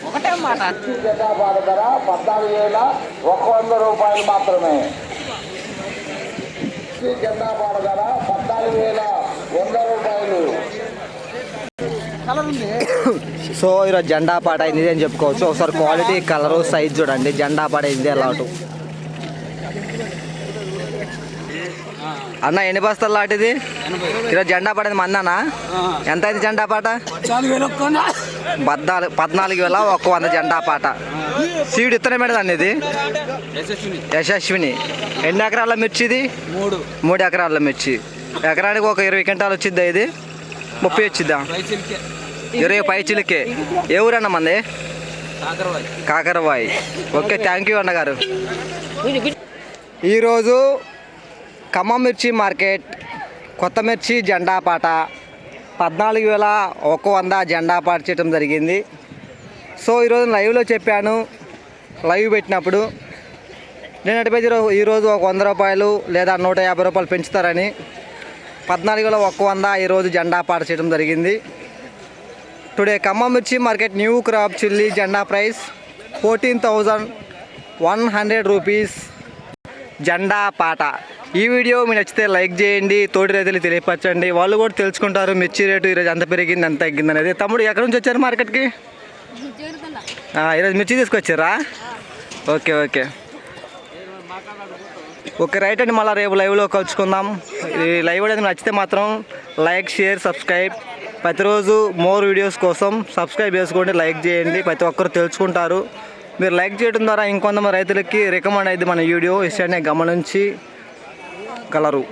ఒకటే మాట జెండాపాట ధర 14,100 రూపాయలు మాత్రమే. జెండాపాట ధర 14,100 రూపాయలు. సో ఈరోజు జెండా పాట అయింది అని చెప్పుకోవచ్చు. ఒకసారి క్వాలిటీ కలరు సైజ్ చూడండి. జెండా పాట అయింది ఎలా అన్న ఎన్ని బస్తాలు లాంటిది ఈరోజు జెండా పాట మందనా? ఎంత అయింది జెండా పాట? 14,100 జెండా పాట. సీడ్ ఇత్తనం పెడదండి ఇది యశస్విని. ఎన్ని ఎకరాల మిర్చిది? 3 ఎకరాల మిర్చి. ఎకరానికి ఒక 20 క్వింటాలు వచ్చిద్దా? ఇది 30 వచ్చిద్దా? 20 పైచిలకే. ఏ ఊరన్న మంది? కాకరవాయి. ఓకే, థ్యాంక్ యూ అన్నగారు. ఈరోజు ఖమ్మం మిర్చి మార్కెట్ కొత్త మిర్చి జెండా పాట 14,100 జెండా పాట చేయడం జరిగింది. సో ఈరోజు లైవ్లో చెప్పాను, లైవ్ పెట్టినప్పుడు నేను అటుపైతే ఈరోజు ఒక 100 రూపాయలు లేదా 150 రూపాయలు పెంచుతారని 14,100 ఈరోజు జెండా పాట చేయడం జరిగింది. టుడే ఖమ్మం మిర్చి మార్కెట్ న్యూ క్రాప్ చిల్లీ జెండా ప్రైస్ 14,100 రూపీస్ జెండా పాట. ఈ వీడియో మీకు నచ్చితే లైక్ చేయండి, తోటి రైతులు తెలియపరచండి, వాళ్ళు కూడా తెలుసుకుంటారు మిర్చి రేటు ఈరోజు ఎంత పెరిగింది ఎంత తగ్గింది అనేది. తమ్ముడు ఎక్కడి నుంచి వచ్చారు మార్కెట్కి? ఈరోజు మిర్చి తీసుకొచ్చారా? ఓకే ఓకే ఓకే రైట్ అండి. మళ్ళీ రేపు లైవ్లో కలుసుకుందాం. ఈ లైవ్ అనేది నచ్చితే మాత్రం లైక్ షేర్ సబ్స్క్రైబ్. ప్రతిరోజు మోర్ వీడియోస్ కోసం సబ్స్క్రైబ్ చేసుకోండి, లైక్ చేయండి. ప్రతి ఒక్కరు తెలుసుకుంటారు. మీరు లైక్ చేయడం ద్వారా ఇంకొంతమంది రైతులకి రికమెండ్ అయింది మన వీడియో. విషయాన్ని గమనించి కలరు.